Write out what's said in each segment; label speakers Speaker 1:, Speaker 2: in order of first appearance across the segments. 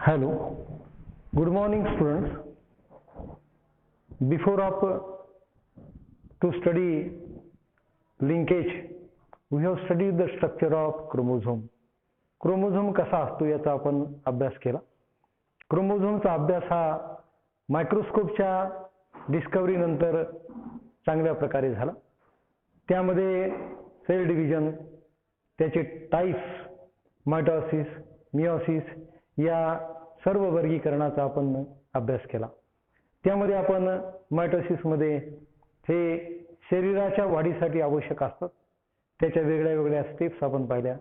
Speaker 1: Hello, good morning students. Before to study linkage, we have studied the structure of chromosome. Chromosome कसा असतो याचा आपण अभ्यास केला. क्रोमोझोमचा अभ्यास हा मायक्रोस्कोपच्या डिस्कव्हरी नंतर चांगल्या प्रकारे झाला. त्यामध्ये सेल डिव्हिजन, त्याचे टाइप्स, मायटोसिस, मियोसिस या सर्व वर्गीकरणाचा आपण अभ्यास केला. त्यामध्ये आपण मायटोसिसमध्ये हे शरीराच्या वाढीसाठी आवश्यक असतात त्याच्या वेगळ्या वेगळ्या स्टेप्स आपण पाहिल्या.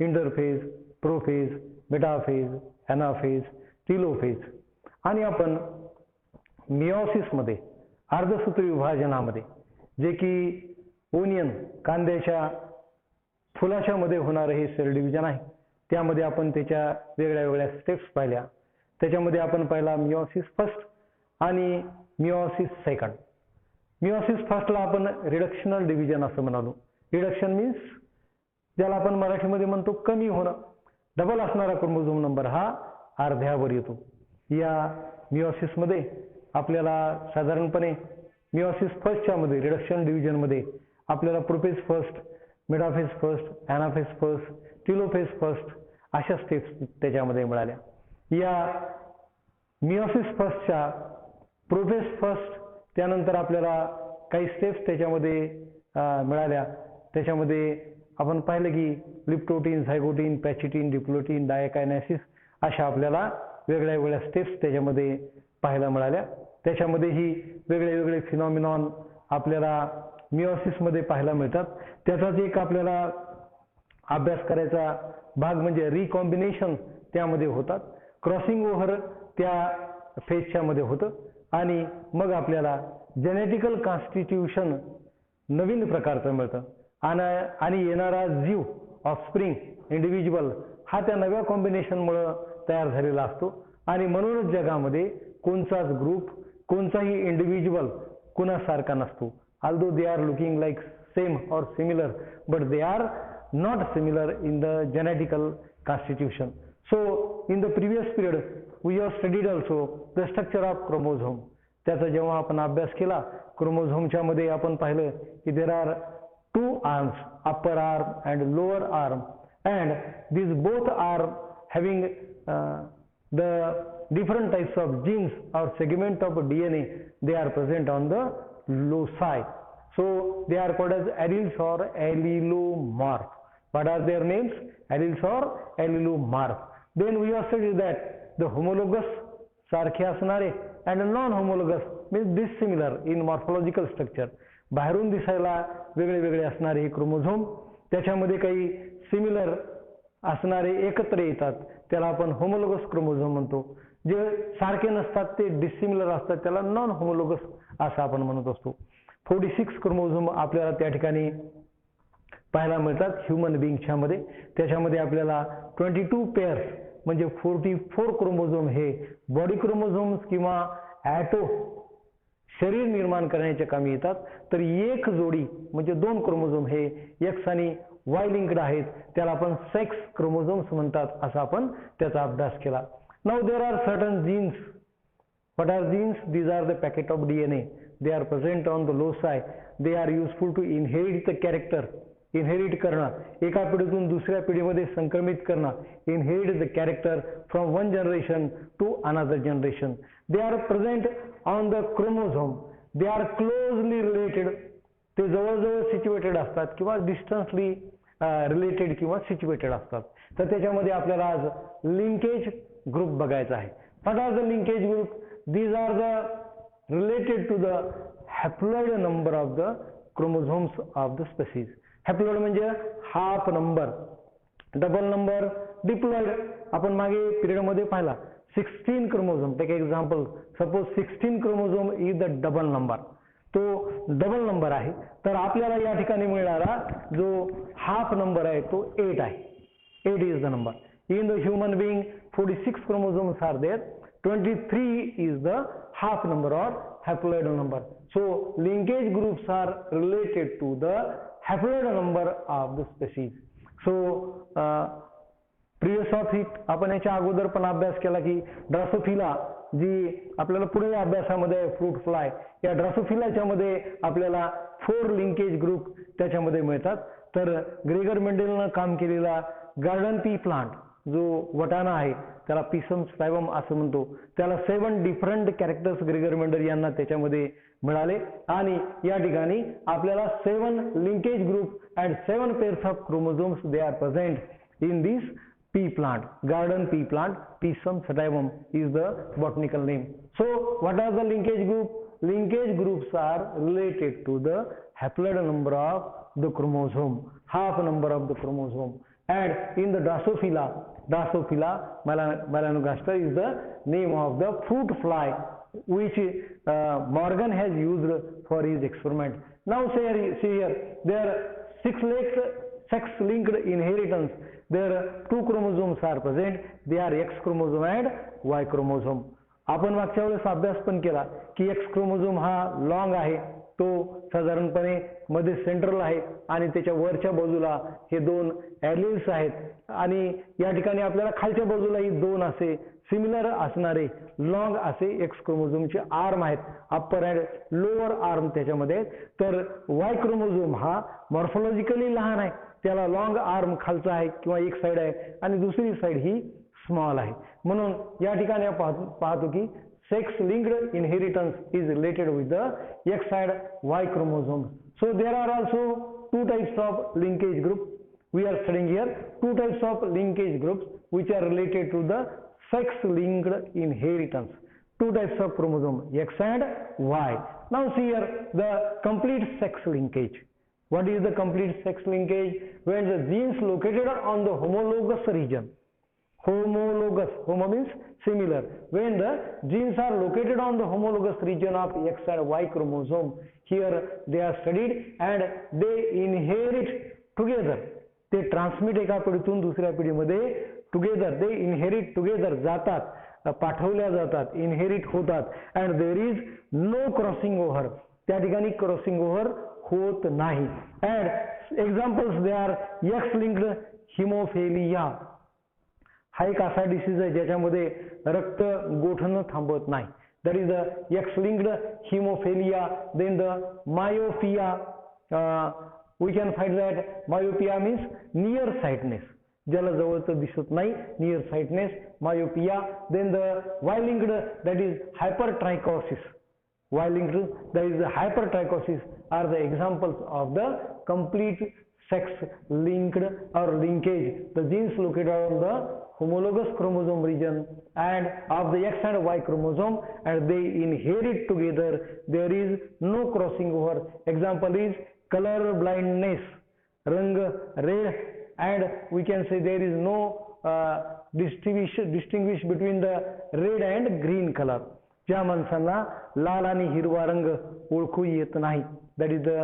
Speaker 1: Interphase, prophase, metaphase, anaphase, telophase. आणि आपण मियोसिसमध्ये अर्धसूत्री विभाजनामध्ये जे की ओनियन कांद्याच्या फुलाच्या मध्ये होणारे हे सेल डिव्हिजन आहे, त्यामध्ये आपण त्याच्या वेगळ्या वेगळ्या स्टेप्स पाहिल्या. त्याच्यामध्ये आपण पाहिला मियोसिस फर्स्ट आणि मियोसिस सेकंड. मियोसिस फर्स्टला आपण रिडक्शनल डिव्हिजन असं म्हणालो. रिडक्शन मीन्स ज्याला आपण मराठीमध्ये म्हणतो कमी होणं. डबल असणारा क्रोमोझोम नंबर हा अर्ध्यावर येतो. या मियोसिसमध्ये आपल्याला साधारणपणे मियोसिस फर्स्टच्या मध्ये रिडक्शन डिव्हिजन मध्ये आपल्याला prophase first, metaphase first, anaphase first, telophase first अशा स्टेप्स त्याच्यामध्ये मिळाल्या. या मियोसिस फर्स्टच्या प्रोफेज फर्स्ट त्यानंतर आपल्याला काही स्टेप्स त्याच्यामध्ये मिळाल्या. त्याच्यामध्ये आपण पाहिलं की लिप्टोटीन, झायगोटीन, पॅचिटीन, डिप्लोटीन, डायकायनेसिस अशा आपल्याला वेगळ्या वेगळ्या स्टेप्स त्याच्यामध्ये पाहायला मिळाल्या. त्याच्यामध्ये ही वेगळे वेगळे फिनॉमिनॉन आपल्याला मियोसिसमध्ये पाहायला मिळतात. त्याचाच एक आपल्याला अभ्यास करायचा भाग म्हणजे रिकॉम्बिनेशन त्यामध्ये होतात. क्रॉसिंग ओव्हर त्या फेजच्या मध्ये होतं आणि मग आपल्याला जेनेटिकल कॉन्स्टिट्यूशन नवीन प्रकारचं मिळतं आणि येणारा जीव ऑफस्प्रिंग इंडिव्हिज्युअल हा त्या नव्या कॉम्बिनेशनमुळे तयार झालेला असतो. आणि म्हणूनच जगामध्ये कोणताच ग्रुप, कोणताही इंडिव्हिज्युअल कुणासारखा नसतो. although they are looking like same or similar, but they are not similar in the genetical constitution. So in the previous period we have studied also the structure of chromosome. त्याचा जेव्हा आपण अभ्यास केला क्रोमोझोमच्या मध्ये आपण पाहिलं की there are two arms, upper arm and lower arm, and these both are having the different types of genes or segment of DNA. They are present on the loci. So they are called as alleles or allelomorph. What are their names? Alleles or allelomorph. Then we have studied that the homologous सारखे असणारे and non-homologous means dissimilar in morphological structure. बाहेरून दिसायला वेगळे वेगळे असणारे हे chromosome, त्याच्यामध्ये काही सिमिलर असणारे एकत्र येतात त्याला आपण होमोलोगस क्रोमोझोम म्हणतो. जे सारखे नसतात ते डिसिमिलर असतात त्याला नॉन होमोलोगस असं आपण म्हणत असतो. 46 क्रोमोझोम आपल्याला त्या ठिकाणी पाहायला मिळतात ह्यूमन बिंगच्या मध्ये. त्याच्यामध्ये आपल्याला 22 पेअर्स म्हणजे 44 क्रोमोझोम हे बॉडी क्रोमोझोम्स किंवा ॲटो शरीर निर्माण करण्याच्या कामी येतात. तर एक जोडी म्हणजे 2 क्रोमोझोम हे एक्स आणि वाय लिंक्ड आहेत त्याला आपण सेक्स क्रोमोझोम्स म्हणतात असा आपण त्याचा अभ्यास केला. Now there are certain genes. What are genes? These are the packet of DNA. They are present on the loci. They are useful to inherit the character. Inherit करणं, एका पिढीतून दुसऱ्या पिढीमध्ये संक्रमित करणं. Inherit the character from one generation to another generation. They are present on the chromosome. They are closely related. ते जवळजवळ situated असतात किंवा डिस्टन्सली रिलेटेड किंवा सिच्युएटेड असतात. तर त्याच्यामध्ये आपल्याला आज लिंकेज ग्रुप बघायचा आहे. What are the linkage group? These are the related to the haploid number of the chromosomes of the species. Haploid म्हणजे half number, double number, diploid. आपण मागे पिरियड मध्ये पाहिला 16 chromosome. Take example, suppose 16 chromosome is the double number. तो double number आहे. तर आपल्याला या ठिकाणी मिळणारा जो हाफ नंबर आहे तो 8 आहे. 8 is the number. In the human being 46 chromosomes are there. 23 is the half number or haploid number. So linkage groups are related to the haploid number of the species. So previous of it आपण याच्या अगोदर पण अभ्यास केला की Drosophila जी आपल्याला पुढे अभ्यासामध्ये फ्रूट फ्लाय या ड्रासोफिलाच्या मध्ये आपल्याला 4 लिंकेज ग्रुप त्याच्यामध्ये मिळतात. तर ग्रेगर मेंडेलनं काम केलेला गार्डन पी प्लांट जो वटाणा आहे त्याला पिसम स्टायवम असं म्हणतो, त्याला 7 डिफरंट कॅरेक्टर्स ग्रेगर मेंडल यांना त्याच्यामध्ये मिळाले आणि या ठिकाणी आपल्याला 7 linkage group and 7 pairs of chromosomes they are present in this pea plant, garden pea plant. Pisum sativum is the botanical name. So what are the linkage group? Linkage groups are related to the haploid number of the chromosome, half number of the chromosome. And in the Drosophila melanogaster is the name of the fruit fly which Morgan has used for his experiment. Now see here, there are 6 sex-linked inheritance. There are 2 chromosomes are present. They are X chromosome and Y chromosome. आपण मागच्या वेळेस अभ्यास पण केला की X chromosome हा long आहे, तो साधारणपणे मध्ये सेंट्रल आहे आणि त्याच्या वरच्या बाजूला हे 2 ॲलिल्स आहेत आणि या ठिकाणी आपल्याला खालच्या बाजूलाही 2 असे सिमिलर असणारे लॉंग असे X क्रोमोझोमचे आर्म आहेत, अप्पर अँड लोअर आर्म त्याच्यामध्ये. तर Y क्रोमोझोम हा मॉर्फोलॉजिकली लहान आहे, त्याला लॉंग आर्म खालचा आहे किंवा एक साइड आहे आणि दुसरी साइड ही स्मॉल आहे. म्हणून या ठिकाणी आपण पाहतो की sex linked inheritance is related with the X and Y chromosomes. So there are also 2 types of linkage group. We are studying here 2 types of linkage groups which are related to the sex linked inheritance. 2 types of chromosome, X and Y. Now see here the complete sex linkage. What is the complete sex linkage? When the genes located on the homologous region. Homologous, homo means similar. When the genes are located on the homologous region of X and Y chromosome, here they are studied and they inherit together. ते transmit एका पिढीतून दुसऱ्या पिढीमध्ये together, they inherit together जातात, पाठवल्या जातात, inherit होतात and there is no crossing over. त्या ठिकाणी क्रॉसिंग ओव्हर होत नाही. and examples they are X linked hemophilia. हा एक असा डिसीज आहे ज्याच्यामध्ये रक्त गोठणं थांबत नाही. That is the X linked hemophilia. Then the myopia, we can find that myopia means near sightedness, ज्याला जवळचं दिसत नाही, near sightedness, myopia. Then the Y linked, that is hypertrichosis. Y linked, that is hypertrichosis are the examples of the complete sex linked or linkage. The genes located on the homologous chromosome region and of the X and Y chromosome and they inherit together. There is no crossing over. Example is color blindness, rang red, and we can say there is no distinguish between the red and green color. ज्या माणसांना लाल आणि हिरवा रंग ओळखू येत नाही, that is the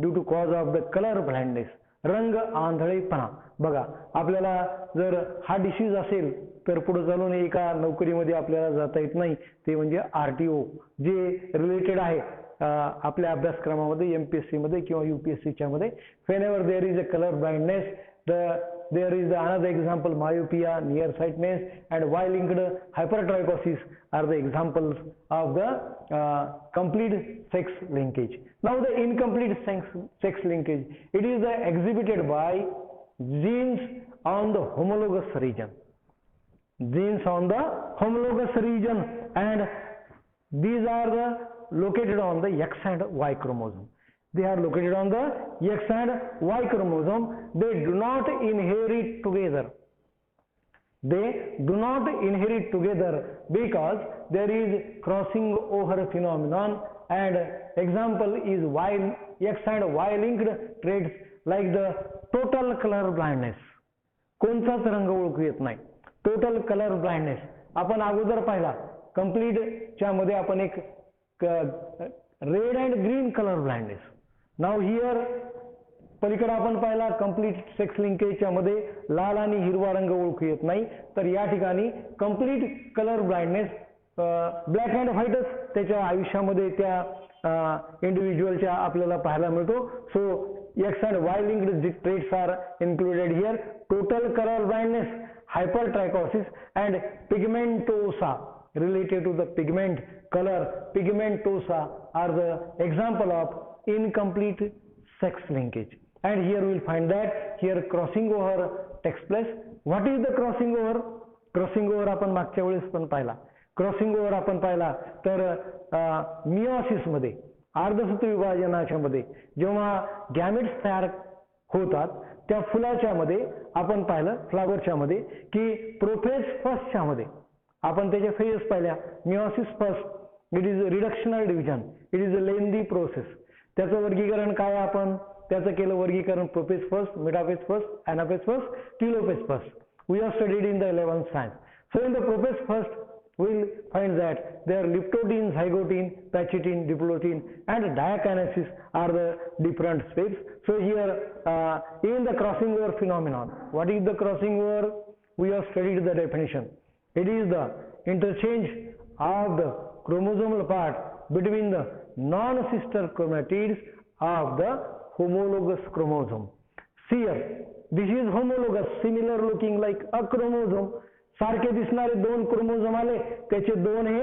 Speaker 1: due to cause of the color blindness. रंग आंधळेपणा. बघा, आपल्याला जर हा डिसीज असेल तर पुढे चालून एका नोकरीमध्ये आपल्याला जाता येत नाही, ते म्हणजे RTO जे रिलेटेड आहे आपल्या अभ्यासक्रमामध्ये MPSC मध्ये किंवा UPSC च्या मध्ये. whenever there is a color blindness, there is another example myopia, nearsightedness and Y linked hypertrichosis are the examples of the complete sex linkage. Now the incomplete sex linkage, it is exhibited by genes on the homologous region. Genes on the homologous region and these are located on the X and Y chromosome. They are located on the X and Y chromosome. They do not inherit together. They do not inherit together because there is crossing over phenomenon and example is X and Y linked traits like the total color blindness. कोणताच रंग ओळखू येत नाही. Total colour blindness आपण अगोदर पाहिला. Complete च्या मध्ये आपण एक red and green colour blindness. Now here पलीकडे आपण पाहिला कंप्लीट सेक्स लिंकेजच्या मध्ये लाल आणि हिरवा रंग ओळखू येत नाही. तर या ठिकाणी complete colour blindness black and व्हाईटच त्याच्या आयुष्यामध्ये त्या इंडिव्हिज्युअलच्या आपल्याला पाहायला मिळतो. So X and Y linked traits are included here. total color blindness, hypertrichosis, and pigmentosa. Related to the pigment color, pigmentosa are the example of incomplete sex linkage. And here we will find that here crossing over takes place. What is the crossing over? Crossing over आपण मागच्या वेळेस पण पाहिला. Crossing over आपण पाहिला तर meiosis मध्ये अर्धसूत्र विभाजनाच्या मध्ये जेव्हा गॅमेट्स तयार होतात त्या फुलाच्या मध्ये आपण पाहिलं फ्लावरच्या मध्ये की प्रोफेज फर्स्टच्या मध्ये आपण त्याच्या फेजेस पाहिल्या. Meiosis first it is reductional division, it is a lengthy process. त्याचं वर्गीकरण काय आपण त्याचं केलं वर्गीकरण prophase first, metaphase first, anaphase first, telophase first. We have studied in the 11th science. So in the prophase first, we will find that there liptotine, zygotine, pachytine, diplotin, and diakinesis are the different steps. So here in the crossing over phenomenon, what is the crossing over? We have studied the definition. It is the interchange of the chromosomal part between the non-sister chromatids of the homologous chromosome. See here. This is homologous, similar looking like a chromosome. सारखे दिसणारे दोन chromosome आले त्याचे दोन हे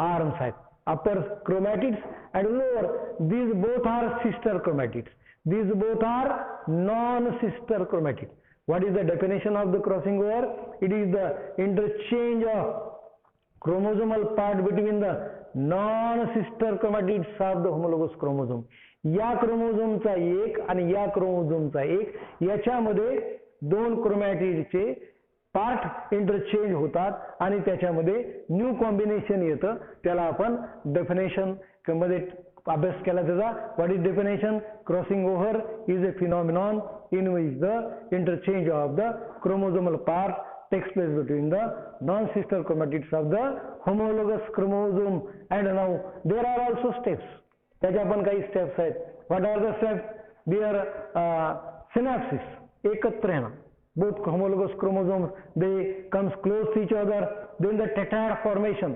Speaker 1: arms आहेत. अपर chromatids and lower. These both are sister chromatids. These both are non-sister chromatids. What is the definition of the crossing over? It is the interchange of chromosomal part between the non-sister chromatids of the homologous chromosome. या क्रोमोझोमचा एक आणि या क्रोमोझोमचा एक याच्यामध्ये दोन क्रोमॅटिडचे part interchange होतात आणि त्याच्यामध्ये न्यू कॉम्बिनेशन येतं. त्याला आपण डेफिनेशन मध्ये अभ्यास केला त्याचा. What is definition? Crossing over is a phenomenon in which the interchange of the chromosomal part takes place between the non-sister chromatids of the homologous chromosome. And now there are also steps. त्याच्या पण काही steps आहेत. What are the steps? There synapses, एकत्र येणं. Both homologous chromosomes they comes close to each other. Then the tetrad formation.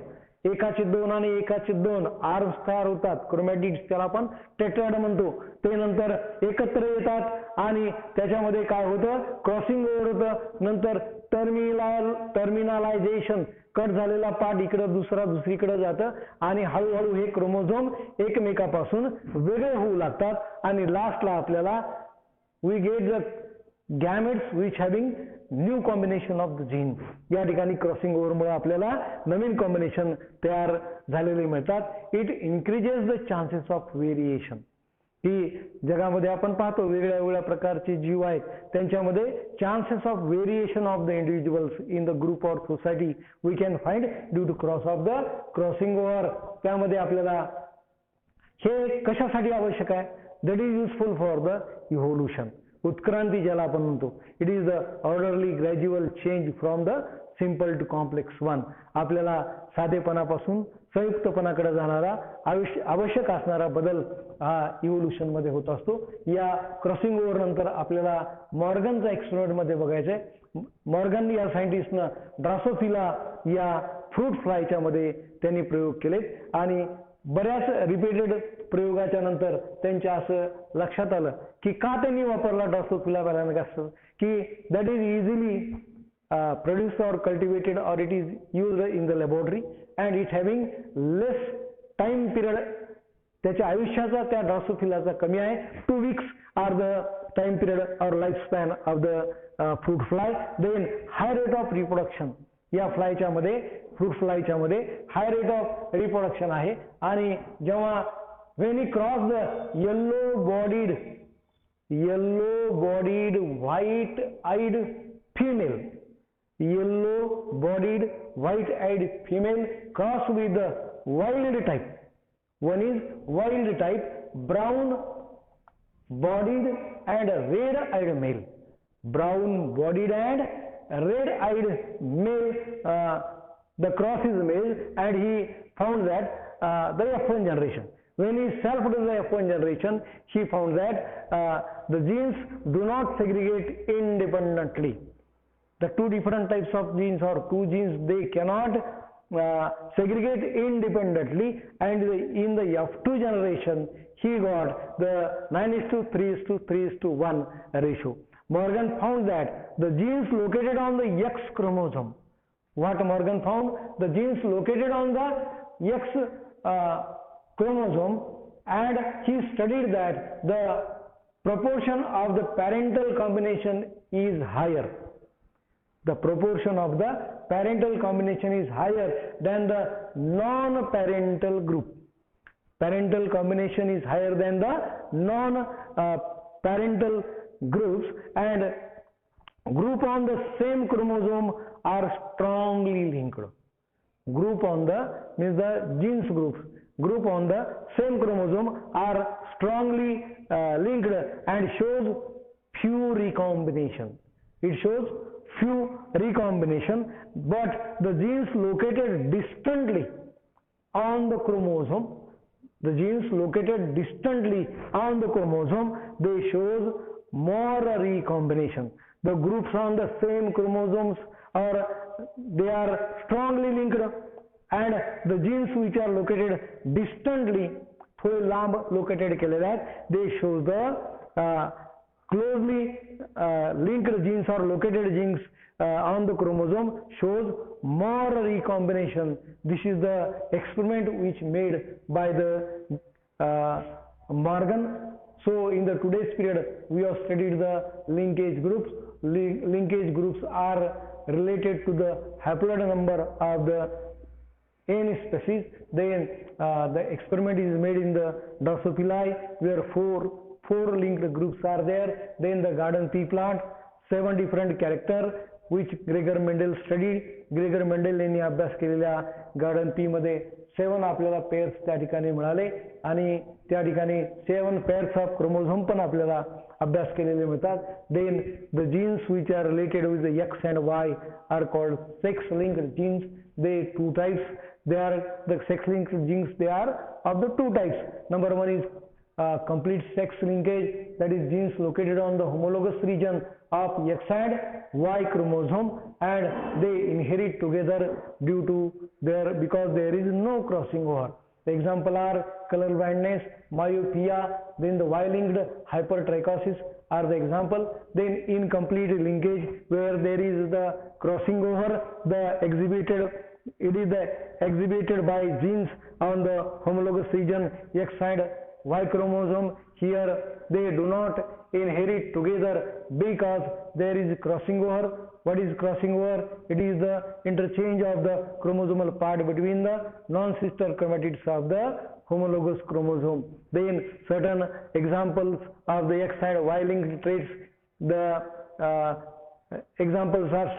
Speaker 1: एकाचे दोन आणि एकाचे दोन आर्म्स तयार होतात क्रोमॅटिड्स, त्याला आपण टेट्राड म्हणतो. ते नंतर एकत्र येतात आणि त्याच्यामध्ये काय होतं? क्रॉसिंग ओव्हर होतं. नंतर टर्मिनलायझेशन, कट झालेला पार्ट इकडं दुसरा दुसरीकडे जातं आणि हळूहळू हे क्रोमोझोम एकमेकापासून वेगळे होऊ लागतात आणि लास्टला आपल्याला we get the gametes which having new combination of the gene. या ठिकाणी क्रॉसिंग ओव्हरमुळे आपल्याला नवीन कॉम्बिनेशन तयार झालेले मिळतात. It increases the chances of variation. की जगामध्ये आपण पाहतो वेगळ्या वेगळ्या प्रकारचे जीव आहेत त्यांच्यामध्ये chances of variation of the individuals in the group or society we can find due to cross of the crossing over. त्यामध्ये आपल्याला हे कशासाठी आवश्यक आहे? That is useful for the evolution. उत्क्रांती ज्याला आपण म्हणतो. It is the orderly gradual change from the simple to complex one. आपल्याला साधेपणापासून संयुक्तपणाकडे जाणारा आवश्यक असणारा बदल हा इव्होल्युशन मध्ये होत असतो. या क्रॉसिंग ओव्हर नंतर आपल्याला मॉर्गनचा एक्सपेरिमेंट मध्ये बघायचं आहे. मॉर्गन या सायंटिस्टनं ड्रासोफिला या फ्रूट फ्लायच्या मध्ये त्यांनी प्रयोग केले आणि बऱ्याच रिपीटेड प्रयोगाच्या नंतर त्यांच्या असं लक्षात आलं की का त्यांनी वापरला ड्रासोफिला मेलॅनोगास्टर, की that is easily produced or cultivated or it is used in the laboratory and it having less time period. त्याच्या आयुष्याचा त्या ड्रासोफिलाचा कमी आहे. 2 weeks are the time period or lifespan of the fruit fly. Then high rate of reproduction. या फ्लायच्या मध्ये fruit फ्लायच्या मध्ये high rate of reproduction आहे आणि जेव्हा when he crossed the yellow bodied white eyed female, yellow bodied white eyed female crossed with the wild type. One is wild type, brown bodied and red eyed male. Brown bodied and red eyed male, the cross is made and he found that the F1 generation. When he self did the F1 generation, he found that the genes do not segregate independently. The two different types of genes or two genes, they cannot segregate independently, and in the F2 generation he got the 9:3:3:1 ratio. Morgan found that the genes located on the X chromosome, what Morgan found, the genes located on the X chromosome, and he studied that the proportion of the parental combination is higher. The proportion of the parental combination is higher than the non-parental group. Parental combination is higher than the non-parental groups, and group on the same chromosome are strongly linked. Group on the means the genes groups. Group on the same chromosome are strongly linked and shows few recombination. It shows few recombination, but the genes located distantly on the chromosome, the genes located distantly on the chromosome, they shows more recombination. The groups on the same chromosomes they are strongly linked, and the genes which are located distantly थोडे लांब located केलेले आहेत, they show the closely linked genes or located genes on the chromosome shows more recombination. This is the experiment which made by the Morgan. So in the today's period we have studied the linkage groups. Linkage groups are related to the haploid number of the N species. Then the experiment is made in the Drosophila where four linked groups are there. Then the garden pea plant, 7 different character which Gregor Mendel studied. Gregor Mendel यांनी अभ्यास केलेल्या garden pea मध्ये 7 आपल्याला pairs त्या ठिकाणी मिळाले, आणि त्या ठिकाणी 7 पेअर्स ऑफ क्रोमोझोम पण आपल्याला अभ्यास केलेले मिळतात. Then the genes which are related with the X and Y are called sex linked genes. They two types. They are the sex linked genes. They are of the two types. Number one is complete sex linkage, that is genes located on the homologous region of X and Y chromosome, and they inherit together due to because there is no crossing over. The example are color blindness, myopia, then the Y-linked hypertrichosis are the example. Then incomplete linkage where there is the crossing over, it is exhibited by genes on the homologous region X and Y chromosome. Here they do not inherit together because there is crossing over. What is crossing over? It is the interchange of the chromosomal part between the non-sister chromatids of the homologous chromosome. Then certain examples of the X and Y linked traits, the examples are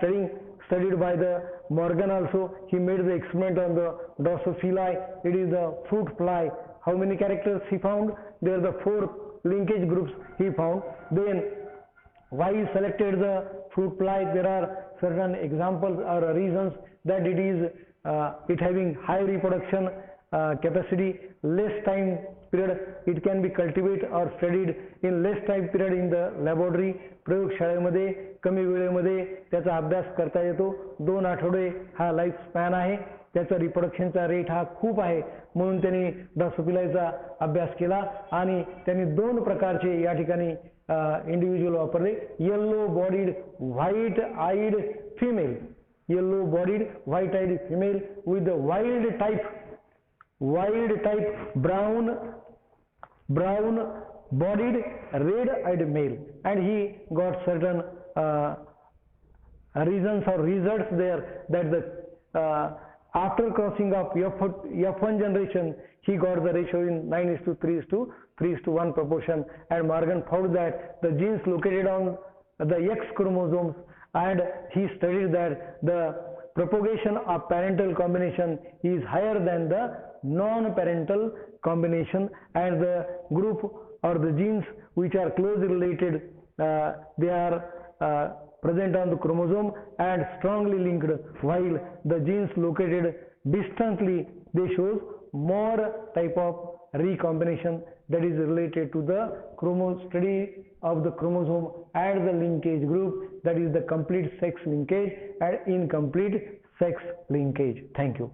Speaker 1: studied by the Morgan also. He made the experiment on the Drosophila. It is the fruit fly. How many characters he found? There are the 4 linkage groups he found. Then why he selected the fruit fly? There are certain examples or reasons that it is it having high reproduction capacity, less time period, it can be cultivated or studied in less time period in the laboratory. प्रयोगशाळेमध्ये कमी वेळेमध्ये त्याचा अभ्यास करता येतो. 2 आठवडे हा life span आहे. त्याचा रिप्रोडक्शनचा रेट हा खूप आहे, म्हणून त्यांनी ड्रोसोफिलाचा अभ्यास केला आणि त्यांनी 2 प्रकारचे या ठिकाणी इंडिव्हिज्युअल वापरले. Yellow bodied white eyed female, yellow bodied white eyed female with the wild type brown bodied red eyed male, and he got certain reasons or results there that the after crossing of F1 generation he got the ratio in 9:3:1 proportion, and Morgan found that the genes located on the X chromosomes, and he studied that the propagation of parental combination is higher than the non-parental combination, and the group or the genes which are closely related they are present on the chromosome and strongly linked, while the genes located distantly they shows more type of recombination that is related to the study of the chromosome and the linkage group, that is the complete sex linkage and incomplete sex linkage. Thank you.